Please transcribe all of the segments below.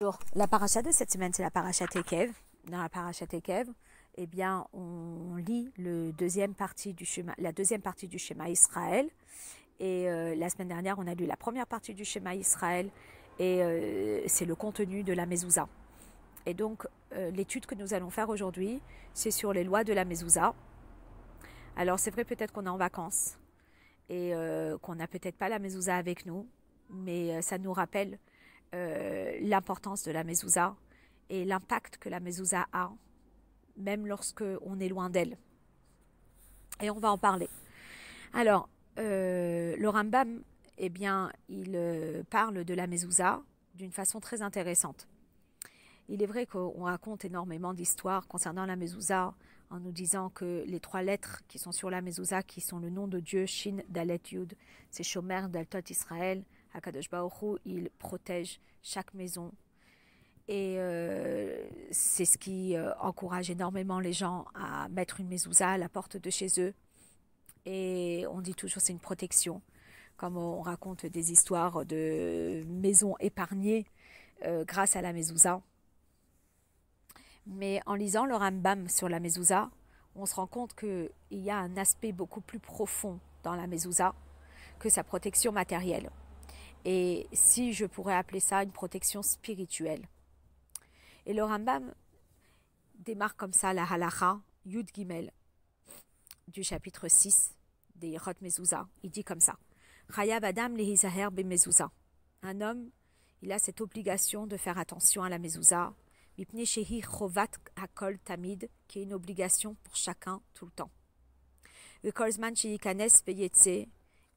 Bonjour. La paracha de cette semaine, c'est la paracha Tekev. Dans la paracha Tekev, eh bien, on lit la deuxième partie du Shema Israël. Et la semaine dernière, on a lu la première partie du Shema Israël. Et c'est le contenu de la Mezouza. Et donc, l'étude que nous allons faire aujourd'hui, c'est sur les lois de la Mezouza. Alors, c'est vrai peut-être qu'on est en vacances et qu'on n'a peut-être pas la Mezouza avec nous, mais ça nous rappelle l'importance de la mezouza et l'impact que la mezouza a, même lorsque on est loin d'elle. Et on va en parler. Alors, le Rambam, eh bien, il parle de la mezouza d'une façon très intéressante. Il est vrai qu'on raconte énormément d'histoires concernant la mezouza en nous disant que les trois lettres qui sont sur la mezouza, qui sont le nom de Dieu, Shin, Dalet, Yud, c'est Shomer, Daltot, Israël. Hakadosh Baruch Hu, il protège chaque maison. Et c'est ce qui encourage énormément les gens à mettre une mezouza à la porte de chez eux. Et on dit toujours c'est une protection. Comme on raconte des histoires de maisons épargnées grâce à la mezouza. Mais en lisant le Rambam sur la mezouza, on se rend compte qu'il y a un aspect beaucoup plus profond dans la mezouza que sa protection matérielle. Et si je pourrais appeler ça une protection spirituelle. Et le Rambam démarre comme ça la halacha Yud Gimel du chapitre 6 des Yerot Mezouza. Il dit comme ça: Chayav Adam lehizaher be mezouza. Un homme, il a cette obligation de faire attention à la mezouza, mipnei shehi chovat hakol tamid, qui est une obligation pour chacun tout le temps. Vekol zman sheyikanes veyetze,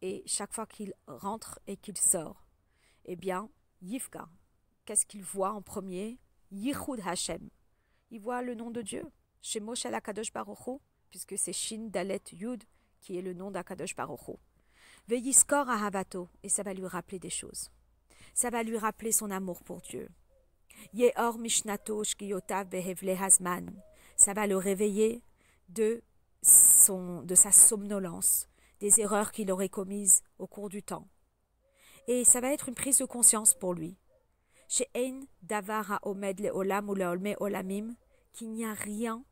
et chaque fois qu'il rentre et qu'il sort, eh bien, Yifka, qu'est-ce qu'il voit en premier? Yichud Hashem. Il voit le nom de Dieu, Shemo Shel HaKadosh Baruch Hu, puisque c'est Shin Dalet Yud qui est le nom d'Akadosh Baruch Hu. Veyiskor Ahavato, et ça va lui rappeler des choses. Ça va lui rappeler son amour pour Dieu. Yeor Mishnato Shkiyotav Behevle Hazman, ça va le réveiller de sa somnolence, des erreurs qu'il aurait commises au cours du temps. Et ça va être une prise de conscience pour lui. She'ein davar ha'omed le'olam ou le'olme olamim, qu'il n'y a rien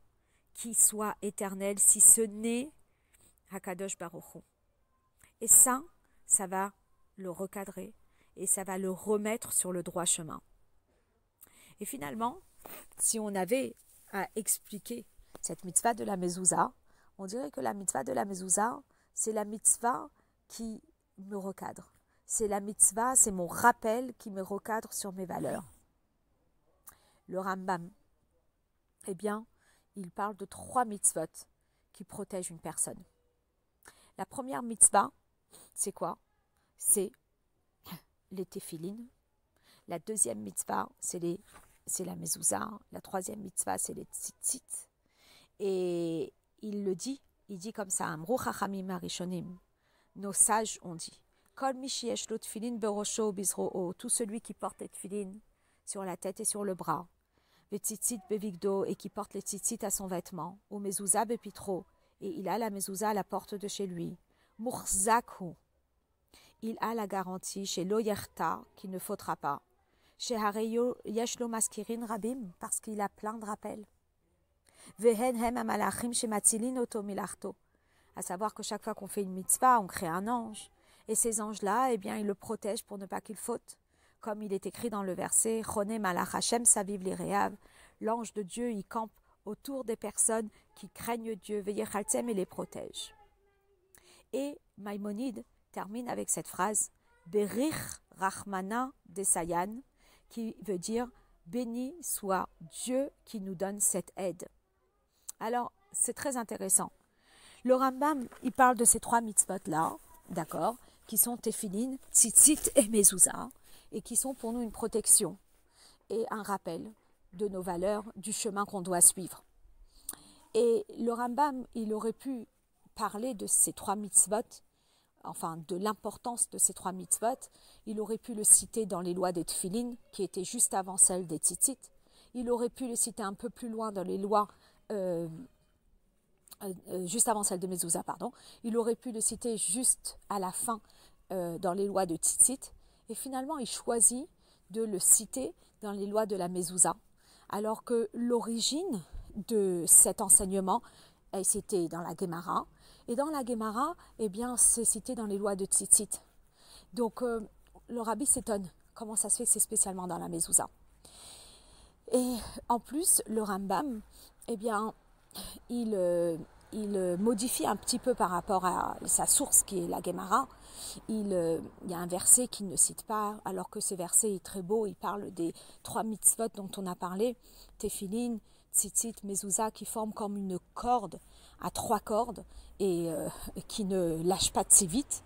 qui soit éternel si ce n'est Hakadosh Baruch Hu. Et ça va le recadrer et ça va le remettre sur le droit chemin. Et finalement, si on avait à expliquer cette mitzvah de la mezouza, on dirait que la mitzvah de la mezouza, c'est la mitzvah qui me recadre. C'est la mitzvah, c'est mon rappel qui me recadre sur mes valeurs. Le Rambam, eh bien, il parle de 3 mitzvot qui protègent une personne. La première mitzvah, c'est quoi? C'est les téphilines. La deuxième mitzvah, c'est la mezouza. La troisième mitzvah, c'est les tzitzit. Et il le dit, il dit comme ça, Amru chachamim harishonim. Nos sages ont dit, Kol mi sheyesh lo tefilin berosho bizro'o, tout celui qui porte les tefilin sur la tête et sur le bras, vetzitzit bevigdo, et qui porte les tzitzit à son vêtement, ou mezouza bepitro, et il a la mezouza à la porte de chez lui, muchzakhu, il a la garantie chez lo yerta, qui ne faudra pas, chez hareyo yesh lo maskirin rabim, parce qu'il a plein de rappels. Vehen hem amalachim shematzilin oto milarto, à savoir que chaque fois qu'on fait une mitzvah, on crée un ange. Et ces anges-là, eh bien, ils le protègent pour ne pas qu'il faute. Comme il est écrit dans le verset, Choné malach Hashem saviv lireav, l'ange de Dieu, il campe autour des personnes qui craignent Dieu, veyechaltzem, et les protège. Et Maïmonide termine avec cette phrase, Berich Rachmana Desayan, qui veut dire, béni soit Dieu qui nous donne cette aide. Alors, c'est très intéressant. Le Rambam, il parle de ces 3 mitzvot-là, d'accord, qui sont téphilin, tzitzit et mezouza, et qui sont pour nous une protection et un rappel de nos valeurs, du chemin qu'on doit suivre. Et le Rambam, il aurait pu parler de ces 3 mitzvot, enfin de l'importance de ces 3 mitzvot, il aurait pu le citer dans les lois des téphilin, qui étaient juste avant celles des tzitzit, il aurait pu le citer un peu plus loin dans les lois juste avant celle de mezouza, pardon. Il aurait pu le citer juste à la fin dans les lois de tzitzit. Et finalement, il choisit de le citer dans les lois de la mezouza, alors que l'origine de cet enseignement, c'était dans la Gemara. Et dans la Gemara, eh bien, c'est cité dans les lois de Tzitzit. Donc, le rabbi s'étonne. Comment ça se fait que c'est spécialement dans la mezouza? Et en plus, le Rambam, eh bien, il modifie un petit peu par rapport à sa source qui est la Gemara. Il y a un verset qu'il ne cite pas, alors que ce verset est très beau. Il parle des 3 mitzvot dont on a parlé, Tefillin, Tzitzit, Mezouza, qui forment comme une corde à 3 cordes et qui ne lâche pas si vite.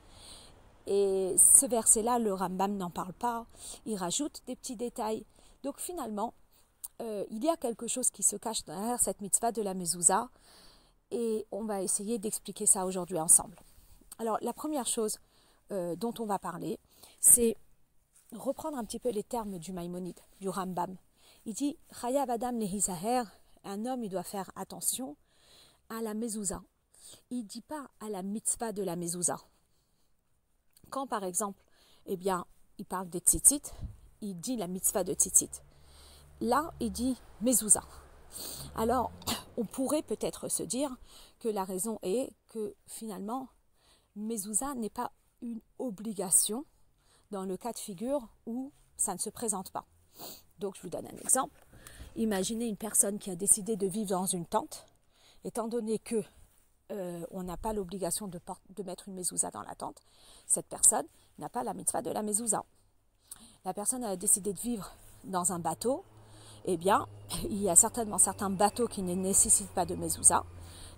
Et ce verset-là, le Rambam n'en parle pas. Il rajoute des petits détails. Donc finalement, il y a quelque chose qui se cache derrière cette mitzvah de la mezouza et on va essayer d'expliquer ça aujourd'hui ensemble. Alors la première chose dont on va parler, c'est reprendre un petit peu les termes du Maïmonide, du Rambam. Il dit « Chayav Adam lehizaher » un homme il doit faire attention à la mezouza. Il ne dit pas à la mitzvah de la mezouza. Quand par exemple, eh bien, il parle des tzitzit, il dit la mitzvah de tzitzit. Là, il dit mezouza. Alors, on pourrait peut-être se dire que la raison est que finalement, mezouza n'est pas une obligation dans le cas de figure où ça ne se présente pas. Donc, je vous donne un exemple. Imaginez une personne qui a décidé de vivre dans une tente, étant donné que on n'a pas l'obligation de mettre une mezouza dans la tente, cette personne n'a pas la mitzvah de la mezouza. La personne a décidé de vivre dans un bateau, eh bien, il y a certainement certains bateaux qui ne nécessitent pas de mezouza,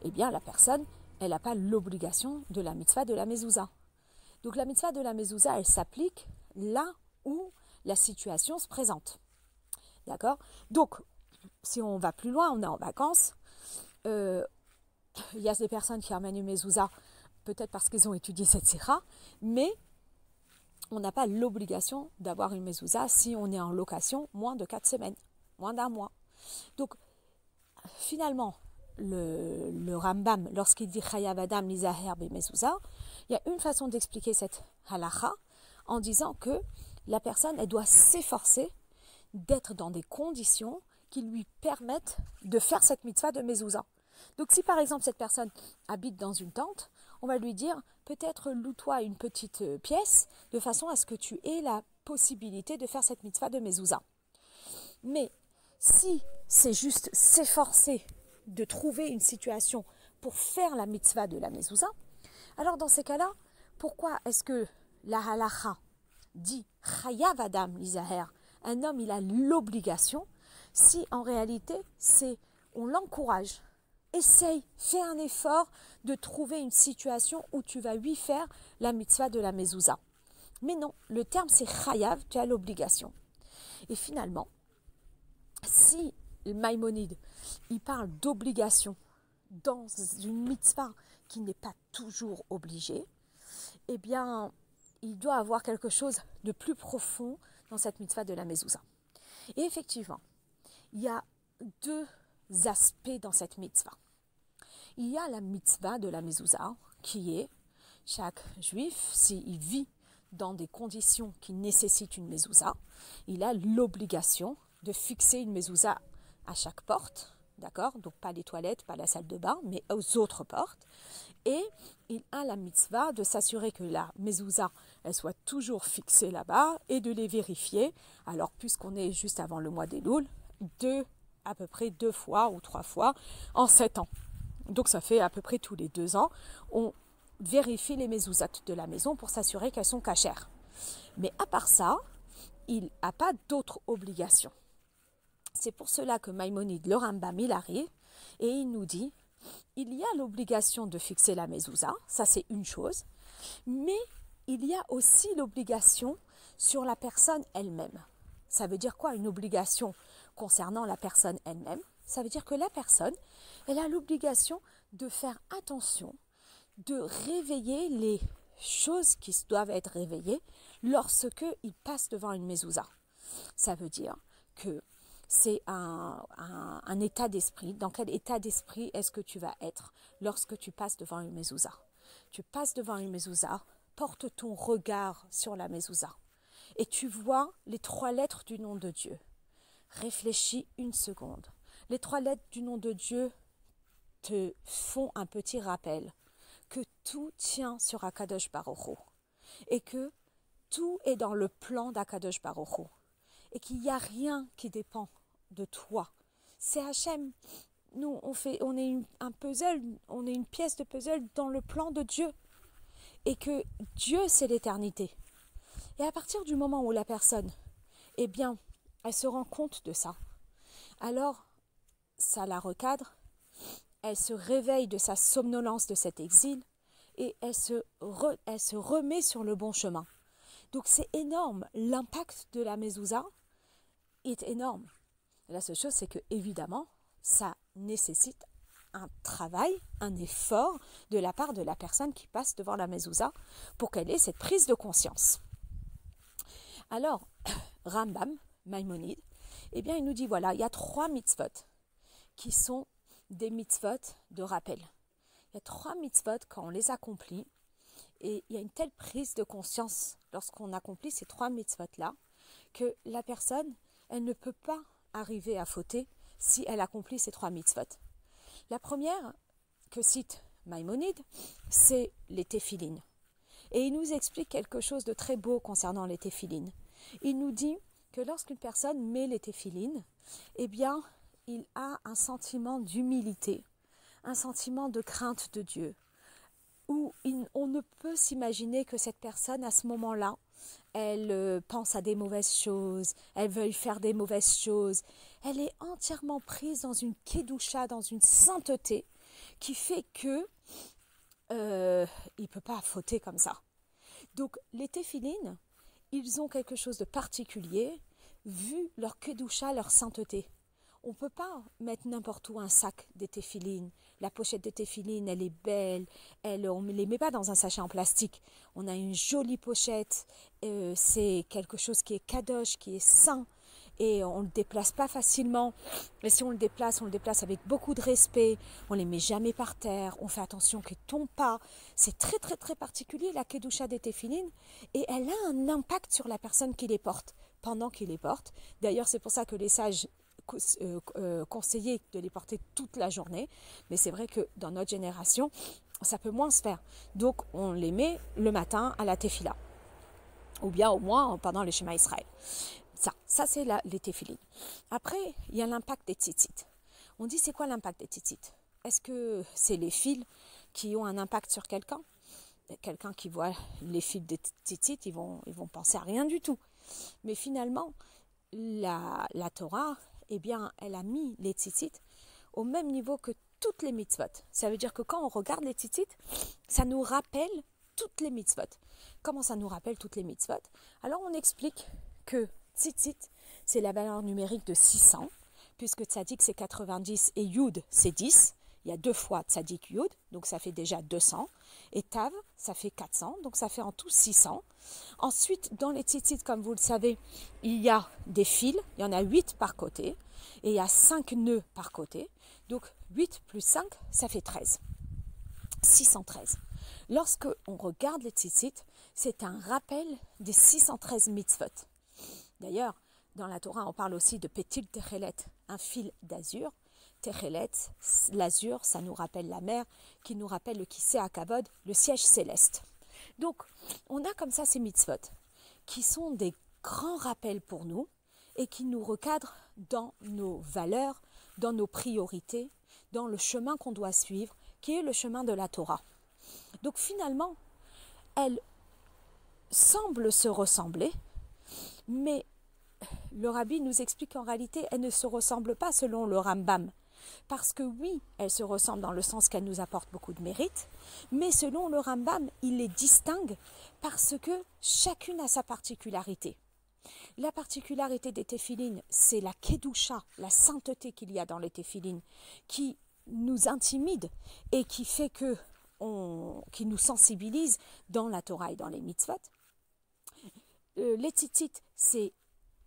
eh bien, la personne, elle n'a pas l'obligation de la mitzvah de la mezouza. Donc, la mitzvah de la mezouza, elle s'applique là où la situation se présente. D'accord? Donc, si on va plus loin, on est en vacances, il y a des personnes qui ramènent une mezouza, peut-être parce qu'ils ont étudié cette sira, mais on n'a pas l'obligation d'avoir une mezouza si on est en location moins de 4 semaines, moins d'un mois. Donc, finalement, le Rambam, lorsqu'il dit Chayav Adam lizaher be mezouza, il y a une façon d'expliquer cette halacha en disant que la personne, elle doit s'efforcer d'être dans des conditions qui lui permettent de faire cette mitzvah de mezouza. Donc si par exemple cette personne habite dans une tente, on va lui dire peut-être loue-toi une petite pièce de façon à ce que tu aies la possibilité de faire cette mitzvah de mezouza. Mais si c'est juste s'efforcer de trouver une situation pour faire la mitzvah de la mezouza, alors dans ces cas-là, pourquoi est-ce que la halacha dit Chayav Adam lizaher, un homme il a l'obligation, si en réalité on l'encourage. Essaye, fais un effort de trouver une situation où tu vas lui faire la mitzvah de la mezouza. Mais non, le terme c'est chayav, tu as l'obligation. Et finalement, si le Maïmonide, il parle d'obligation dans une mitzvah qui n'est pas toujours obligée, eh bien, il doit avoir quelque chose de plus profond dans cette mitzvah de la mezouza. Et effectivement, il y a 2 aspects dans cette mitzvah. Il y a la mitzvah de la mezouza, qui est chaque juif, s'il vit dans des conditions qui nécessitent une mezouza, il a l'obligation de fixer une mezouza à chaque porte, d'accord? Donc pas les toilettes, pas la salle de bain, mais aux autres portes. Et il a la mitzvah de s'assurer que la mezouza, elle soit toujours fixée là-bas et de les vérifier. Alors puisqu'on est juste avant le mois d'Elul, à peu près 2 fois ou 3 fois en 7 ans. Donc ça fait à peu près tous les 2 ans, on vérifie les mezouzat de la maison pour s'assurer qu'elles sont cachères. Mais à part ça, il n'a pas d'autres obligations. C'est pour cela que Maïmonide, le Rambam, il arrive et il nous dit, il y a l'obligation de fixer la mezouza, ça c'est une chose, mais il y a aussi l'obligation sur la personne elle-même. Ça veut dire quoi une obligation concernant la personne elle-même? Ça veut dire que la personne, elle a l'obligation de faire attention, de réveiller les choses qui doivent être réveillées lorsque il passe devant une mezouza. Ça veut dire que c'est un état d'esprit. Dans quel état d'esprit est-ce que tu vas être lorsque tu passes devant une mezouza? Tu passes devant une mezouza, porte ton regard sur la mezouza et tu vois les 3 lettres du nom de Dieu. réfléchis une seconde. Les 3 lettres du nom de Dieu te font un petit rappel que tout tient sur Akadosh Baruch Hu et que tout est dans le plan d'Akadosh Baruch Hu et qu'il n'y a rien qui dépend de toi. C'est Hachem. Nous, on est un puzzle, on est une pièce de puzzle dans le plan de Dieu. Et que Dieu, c'est l'éternité. Et à partir du moment où la personne, eh bien, elle se rend compte de ça, alors ça la recadre, elle se réveille de sa somnolence de cet exil et elle se remet sur le bon chemin. Donc c'est énorme. L'impact de la mezouza est énorme. La seule chose, c'est que évidemment, ça nécessite un travail, un effort de la part de la personne qui passe devant la mezouza pour qu'elle ait cette prise de conscience. Alors, Rambam, Maïmonide, eh bien, il nous dit, voilà, il y a 3 mitzvot qui sont des mitzvot de rappel. Il y a 3 mitzvot quand on les accomplit, et il y a une telle prise de conscience lorsqu'on accomplit ces 3 mitzvot-là, que la personne, elle ne peut pas arriver à fauter si elle accomplit ces 3 mitzvot. La première que cite Maïmonide, c'est les téphilines. Et il nous explique quelque chose de très beau concernant les téphilines. Il nous dit que lorsqu'une personne met les téphilines, eh bien, il a un sentiment d'humilité, un sentiment de crainte de Dieu, où on ne peut s'imaginer que cette personne, à ce moment-là, elle pense à des mauvaises choses, elle veut faire des mauvaises choses. Elle est entièrement prise dans une kedusha, dans une sainteté, qui fait que il ne peut pas fauter comme ça. Donc les téphilines, ils ont quelque chose de particulier, vu leur kedusha, leur sainteté. On ne peut pas mettre n'importe où un sac des téphilines. La pochette des téphilines, elle est belle. On ne les met pas dans un sachet en plastique. On a une jolie pochette. C'est quelque chose qui est kadosh, qui est saint. Et on ne le déplace pas facilement. Mais si on le déplace avec beaucoup de respect. On ne les met jamais par terre. On fait attention qu'ils ne tombent pas. C'est très, très, très particulier, la kedusha des téphilines. Et elle a un impact sur la personne qui les porte, pendant qu'il les porte. D'ailleurs, c'est pour ça que les sages conseillé de les porter toute la journée, mais c'est vrai que dans notre génération, ça peut moins se faire. Donc on les met le matin à la tefila, ou bien au moins pendant le Shema Israël. Ça c'est les téphilines. Après, il y a l'impact des tzitzit. On dit, c'est quoi l'impact des tzitzit? Est-ce que c'est les fils qui ont un impact sur quelqu'un? Quelqu'un qui voit les fils des tzitzit, ils vont penser à rien du tout. Mais finalement, la Torah, eh bien, elle a mis les tzitzit au même niveau que toutes les mitzvot. Ça veut dire que quand on regarde les tzitzit, ça nous rappelle toutes les mitzvot. Comment ça nous rappelle toutes les mitzvot? Alors, on explique que tzitzit, c'est la valeur numérique de 600, puisque tzadik, c'est 90 et yud, c'est 10. Il y a 2 fois tzadik yud, donc ça fait déjà 200. Et tav, ça fait 400, donc ça fait en tout 600. Ensuite, dans les tzitzit, comme vous le savez, il y a des fils, il y en a 8 par côté, et il y a 5 nœuds par côté. Donc 8 plus 5, ça fait 13. 613. Lorsque on regarde les tzitzit, c'est un rappel des 613 mitzvot. D'ailleurs, dans la Torah, on parle aussi de Petil Techelet, un fil d'azur. Techelet, l'azur, ça nous rappelle la mer, qui nous rappelle le Kiseh HaKavod, le siège céleste. Donc, on a comme ça ces mitzvot, qui sont des grands rappels pour nous, et qui nous recadrent dans nos valeurs, dans nos priorités, dans le chemin qu'on doit suivre, qui est le chemin de la Torah. Donc finalement, elles semblent se ressembler, mais le rabbi nous explique qu'en réalité, elles ne se ressemblent pas selon le Rambam. Parce que oui, elles se ressemblent dans le sens qu'elles nous apportent beaucoup de mérite, mais selon le Rambam, il les distingue parce que chacune a sa particularité. La particularité des téphilines, c'est la kedusha, la sainteté qu'il y a dans les téphilines, qui nous intimide et qui fait qui nous sensibilise dans la Torah et dans les mitzvot. Les tzitzit, c'est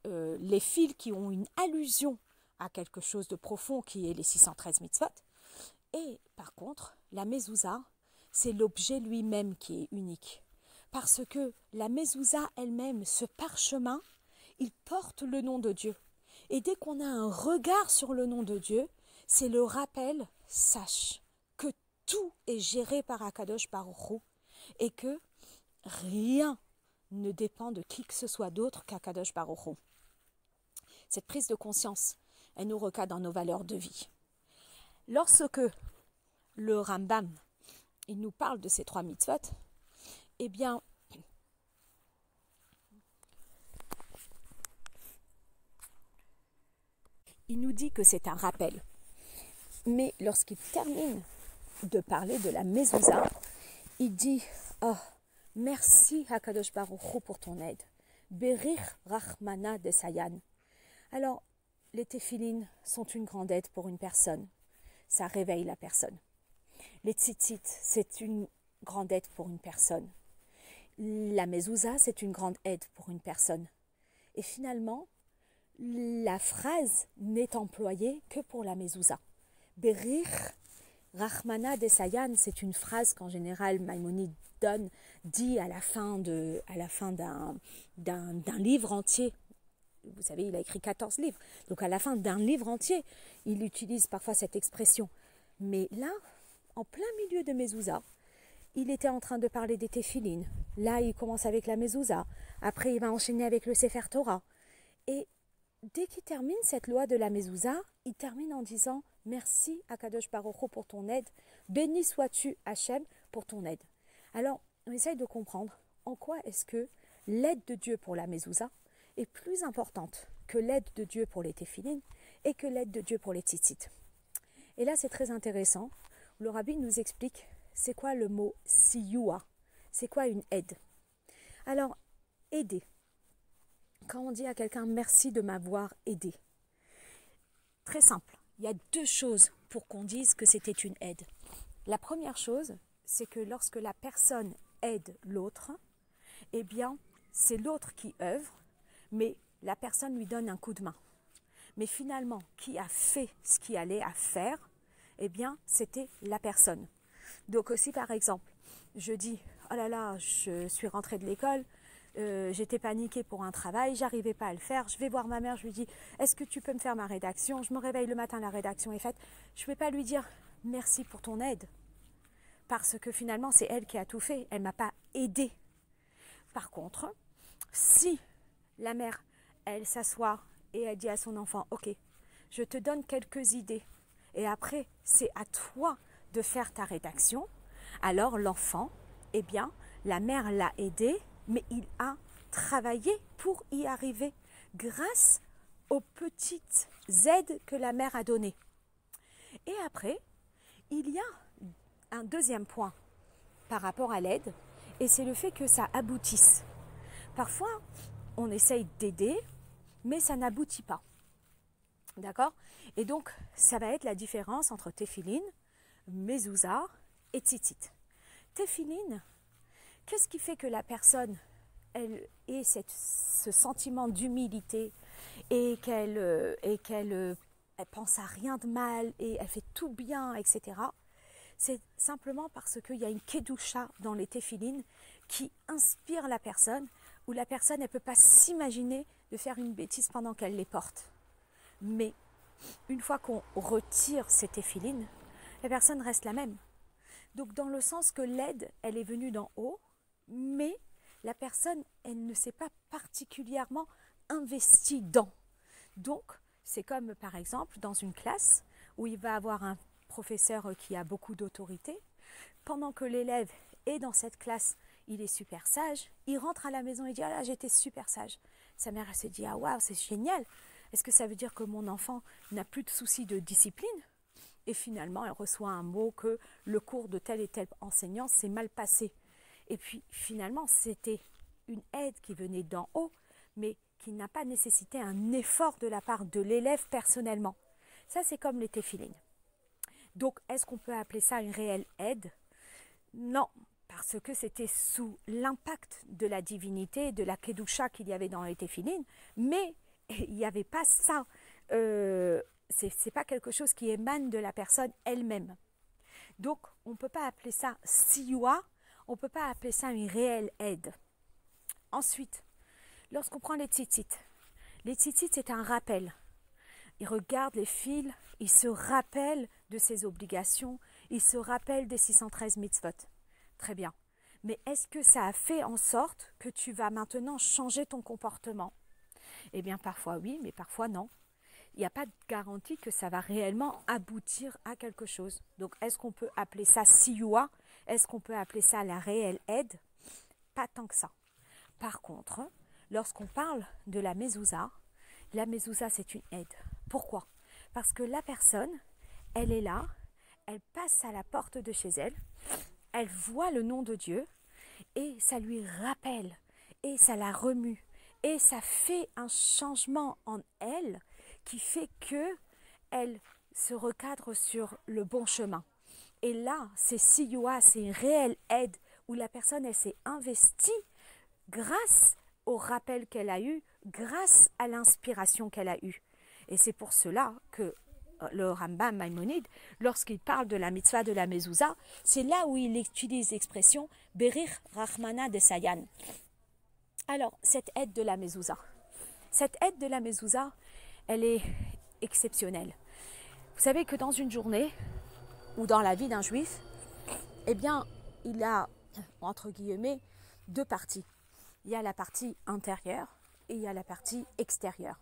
les fils qui ont une allusion à quelque chose de profond qui est les 613 mitzvot. Et par contre, la mezouza, c'est l'objet lui-même qui est unique. Parce que la mezouza elle-même, ce parchemin, il porte le nom de Dieu. Et dès qu'on a un regard sur le nom de Dieu, c'est le rappel, sache que tout est géré par Akadosh Baruch Hu et que rien ne dépend de qui que ce soit d'autre qu'Akadosh Baruch Hu. Cette prise de conscience, elle nous recadre dans nos valeurs de vie. Lorsque le Rambam, il nous parle de ces 3 mitzvot, eh bien, il nous dit que c'est un rappel. Mais lorsqu'il termine de parler de la mezouza, il dit « Oh, merci Hakadosh Baruch Hu pour ton aide. Berich Rachmana de Sayan. » Alors, les téphilines sont une grande aide pour une personne. Ça réveille la personne. Les tzitzit, c'est une grande aide pour une personne. La mezouza, c'est une grande aide pour une personne. Et finalement, la phrase n'est employée que pour la mezouza. Berich Rachmana de Sayan, c'est une phrase qu'en général Maïmonide dit à la fin d'un livre entier. Vous savez, il a écrit 14 livres. Donc à la fin d'un livre entier, il utilise parfois cette expression. Mais là, en plein milieu de mezouza, il était en train de parler des téphilines. Là, il commence avec la mezouza. Après, il va enchaîner avec le Sefer Torah. Et dès qu'il termine cette loi de la mezouza, il termine en disant « Merci Akadosh Baruch Hu pour ton aide. Béni sois-tu Hachem pour ton aide. » Alors, on essaye de comprendre en quoi est-ce que l'aide de Dieu pour la mezouza est plus importante que l'aide de Dieu pour les téphilines et que l'aide de Dieu pour les tzitzit. Et là, c'est très intéressant. Le rabbi nous explique c'est quoi le mot siyua, c'est quoi une aide. Alors, aider. Quand on dit à quelqu'un merci de m'avoir aidé, très simple, il y a 2 choses pour qu'on dise que c'était une aide. La première chose, c'est que lorsque la personne aide l'autre, eh bien, c'est l'autre qui œuvre, mais la personne lui donne un coup de main. Mais finalement, qui a fait ce qu'il allait à faire, eh bien, c'était la personne. Donc aussi, par exemple, je dis, oh là là, je suis rentrée de l'école, j'étais paniquée pour un travail, j'arrivais pas à le faire, je vais voir ma mère, je lui dis, est-ce que tu peux me faire ma rédaction? Je me réveille le matin, la rédaction est faite. Je ne vais pas lui dire, merci pour ton aide, parce que finalement, c'est elle qui a tout fait, elle ne m'a pas aidée. Par contre, si la mère, elle s'assoit et elle dit à son enfant, ok, je te donne quelques idées, et après, c'est à toi de faire ta rédaction, alors l'enfant, eh bien, la mère l'a aidé, mais il a travaillé pour y arriver grâce aux petites aides que la mère a données. Et après, il y a un deuxième point par rapport à l'aide, et c'est le fait que ça aboutisse. Parfois, on essaye d'aider, mais ça n'aboutit pas. D'accord? Et donc, ça va être la différence entre téphilin, mezouza et tzitzit. Téphilin, qu'est-ce qui fait que la personne, elle ait ce sentiment d'humilité et qu'elle pense à rien de mal et elle fait tout bien, etc. C'est simplement parce qu'il y a une kedusha dans les téphilines qui inspire la personne, où la personne elle ne peut pas s'imaginer de faire une bêtise pendant qu'elle les porte. Mais une fois qu'on retire ces téphilines, la personne reste la même. Donc dans le sens que l'aide, elle est venue d'en haut, mais la personne, elle ne s'est pas particulièrement investie dans. Donc, c'est comme par exemple dans une classe où il va avoir un professeur qui a beaucoup d'autorité. Pendant que l'élève est dans cette classe, il est super sage. Il rentre à la maison et dit « Ah là, j'étais super sage ». Sa mère, elle se dit « Ah waouh, c'est génial. Est-ce que ça veut dire que mon enfant n'a plus de soucis de discipline ?» Et finalement, elle reçoit un mot que le cours de tel et tel enseignant s'est mal passé. Et puis finalement, c'était une aide qui venait d'en haut, mais qui n'a pas nécessité un effort de la part de l'élève personnellement. Ça, c'est comme les téphilines. Donc, est-ce qu'on peut appeler ça une réelle aide? Non, parce que c'était sous l'impact de la divinité, de la kedusha qu'il y avait dans les téphilines, mais il n'y avait pas ça. C'est pas quelque chose qui émane de la personne elle-même. Donc, on ne peut pas appeler ça siyua, on ne peut pas appeler ça une réelle aide. Ensuite, lorsqu'on prend les tzitzit, c'est un rappel. il regarde les fils, il se rappelle de ses obligations, il se rappelle des 613 mitzvot. Très bien. Mais est-ce que ça a fait en sorte que tu vas maintenant changer ton comportement? Eh bien, parfois oui, mais parfois non. Il n'y a pas de garantie que ça va réellement aboutir à quelque chose. Donc, est-ce qu'on peut appeler ça siyua? Est-ce qu'on peut appeler ça la réelle aide? Pas tant que ça. Par contre, lorsqu'on parle de la mezouza, c'est une aide. Pourquoi? Parce que la personne, elle est là, elle passe à la porte de chez elle, elle voit le nom de Dieu et ça lui rappelle et ça la remue et ça fait un changement en elle qui fait que elle se recadre sur le bon chemin. Et là, c'est siyua, c'est une réelle aide où la personne, elle s'est investie grâce au rappel qu'elle a eu, grâce à l'inspiration qu'elle a eue. Et c'est pour cela que le Rambam Maïmonide, lorsqu'il parle de la mitzvah de la mezouza, c'est là où il utilise l'expression Berir Rahmana de Sayan. Alors, cette aide de la mezouza, elle est exceptionnelle. Vous savez que dans une journée, ou dans la vie d'un juif, eh bien, il a, entre guillemets, deux parties. Il y a la partie intérieure et il y a la partie extérieure.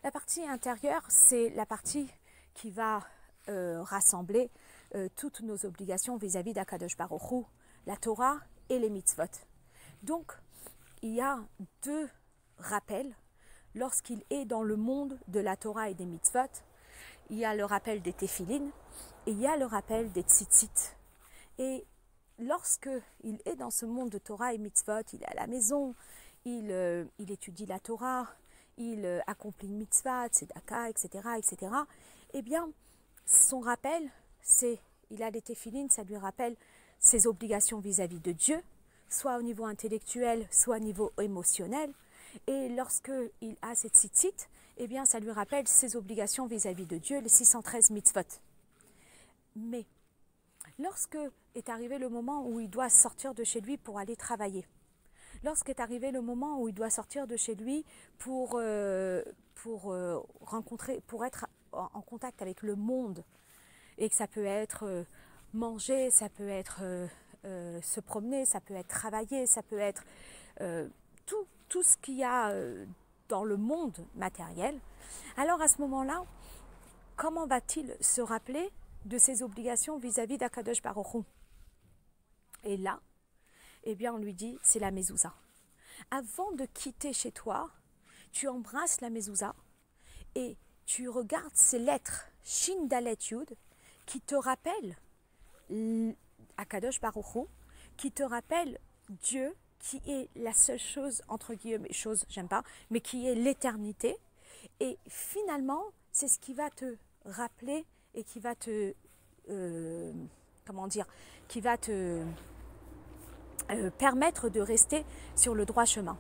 La partie intérieure, c'est la partie qui va rassembler toutes nos obligations vis-à-vis d'Akadosh Baruch Hu, la Torah et les mitzvot. Donc, il y a deux rappels lorsqu'il est dans le monde de la Torah et des mitzvot. Il y a le rappel des téphilines et il y a le rappel des tzitzit. Et lorsqu'il est dans ce monde de Torah et mitzvot, il est à la maison, il étudie la Torah, il accomplit une mitzvah, tzedaka, etc., eh bien, son rappel, il a des téphilines, ça lui rappelle ses obligations vis-à-vis de Dieu, soit au niveau intellectuel, soit au niveau émotionnel. Et lorsqu'il a cette tzitzit, eh bien, ça lui rappelle ses obligations vis-à-vis de Dieu, les 613 mitzvot. Mais, lorsque est arrivé le moment où il doit sortir de chez lui pour aller travailler, lorsqu'est arrivé le moment où il doit sortir de chez lui pour être en contact avec le monde, et que ça peut être manger, ça peut être se promener, ça peut être travailler, ça peut être tout ce qu'il y a dans le monde matériel, alors à ce moment-là, comment va-t-il se rappeler de ses obligations vis-à-vis d'Akadosh Baruch Hu? Et là, eh bien on lui dit, c'est la mezouza. Avant de quitter chez toi, tu embrasses la mezouza et tu regardes ces lettres Shin Dalet Yud qui te rappellent Akadosh Baruch Hu, qui te rappellent Dieu qui est la seule chose, entre guillemets, chose, j'aime pas, mais qui est l'éternité. Et finalement, c'est ce qui va te rappeler et qui va te, permettre de rester sur le droit chemin.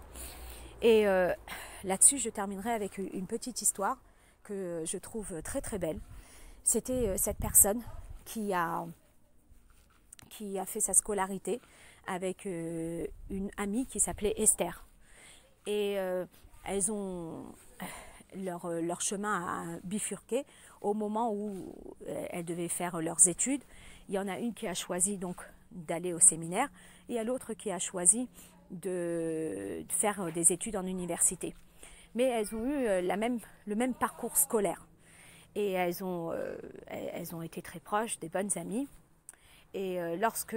Et là-dessus, je terminerai avec une petite histoire que je trouve très très belle. C'était cette personne qui a fait sa scolarité avec une amie qui s'appelait Esther. Et elles ont leur chemin a bifurqué au moment où elles devaient faire leurs études. Il y en a une qui a choisi donc d'aller au séminaire et il y a l'autre qui a choisi de faire des études en université. Mais elles ont eu le même parcours scolaire et elles ont été très proches, des bonnes amies. Et lorsque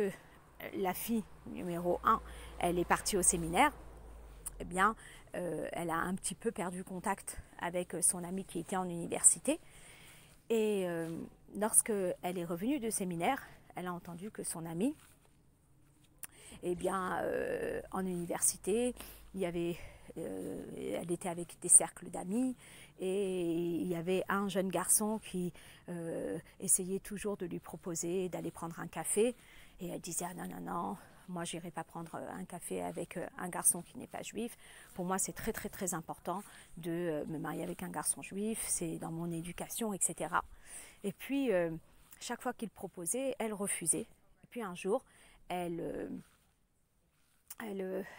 la fille numéro 1, elle est partie au séminaire, eh bien, elle a un petit peu perdu contact avec son amie qui était en université. Et lorsqu'elle est revenue du séminaire, elle a entendu que son amie, eh bien, en université, elle était avec des cercles d'amis et il y avait un jeune garçon qui essayait toujours de lui proposer d'aller prendre un café. Et elle disait, ah non, moi je n'irai pas prendre un café avec un garçon qui n'est pas juif. Pour moi c'est très très très important de me marier avec un garçon juif, c'est dans mon éducation, etc. Et puis chaque fois qu'il proposait, elle refusait. Et puis un jour, elle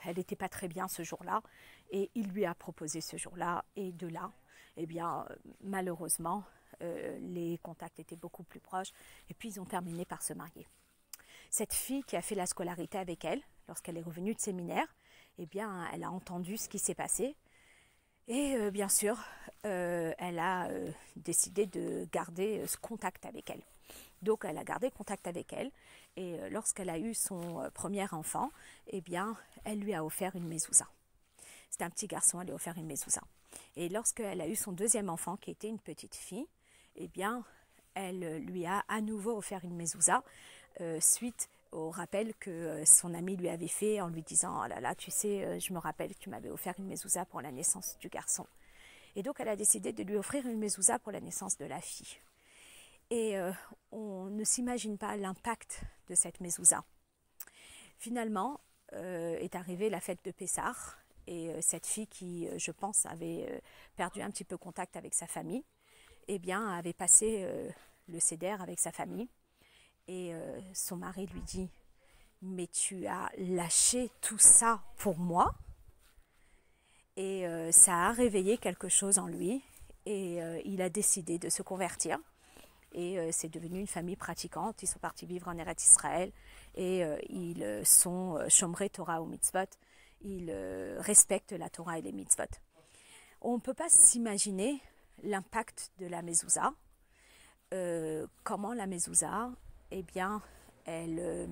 n'était pas très bien ce jour-là et il lui a proposé ce jour-là. Et de là, eh bien, malheureusement, les contacts étaient beaucoup plus proches et puis ils ont terminé par se marier. Cette fille qui a fait la scolarité avec elle, lorsqu'elle est revenue de séminaire, eh bien, elle a entendu ce qui s'est passé et bien sûr, elle a décidé de garder ce contact avec elle. Donc, elle a gardé contact avec elle et lorsqu'elle a eu son premier enfant, eh bien, elle lui a offert une mezouza. C'était un petit garçon, elle lui a offert une mezouza. Et lorsqu'elle a eu son deuxième enfant, qui était une petite fille, eh bien, elle lui a à nouveau offert une mezouza suite au rappel que son ami lui avait fait en lui disant « Oh là là, tu sais, je me rappelle que tu m'avais offert une mezouza pour la naissance du garçon. » Et donc, elle a décidé de lui offrir une mezouza pour la naissance de la fille. Et on ne s'imagine pas l'impact de cette mezouza. Finalement, est arrivée la fête de Pessah et cette fille qui, je pense, avait perdu un petit peu contact avec sa famille, eh bien, avait passé le seder avec sa famille. Et son mari lui dit « Mais tu as lâché tout ça pour moi ?» Et ça a réveillé quelque chose en lui et il a décidé de se convertir. Et c'est devenu une famille pratiquante. Ils sont partis vivre en Eretz Israël et ils sont Shomrei Torah ou Mitzvot. Ils respectent la Torah et les Mitzvot. On ne peut pas s'imaginer l'impact de la mezouza. Comment la mezouza, eh bien, elle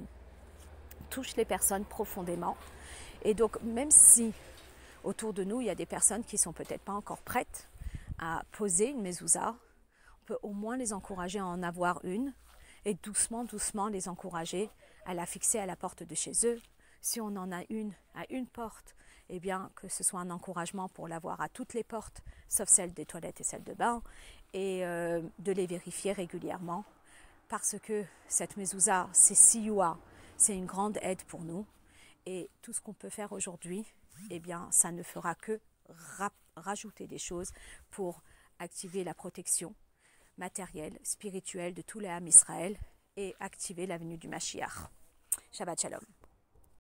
touche les personnes profondément. Et donc, même si autour de nous, il y a des personnes qui ne sont peut-être pas encore prêtes à poser une mezouza, on peut au moins les encourager à en avoir une et doucement, doucement les encourager à la fixer à la porte de chez eux. Si on en a une à une porte, eh bien que ce soit un encouragement pour l'avoir à toutes les portes, sauf celles des toilettes et celles de bain, et de les vérifier régulièrement parce que cette mezouza, c'est siyua, c'est une grande aide pour nous et tout ce qu'on peut faire aujourd'hui, eh bien ça ne fera que rajouter des choses pour activer la protection matériel, spirituel de tous les âmes Israël et activer la venue du Mashiach. Shabbat Shalom.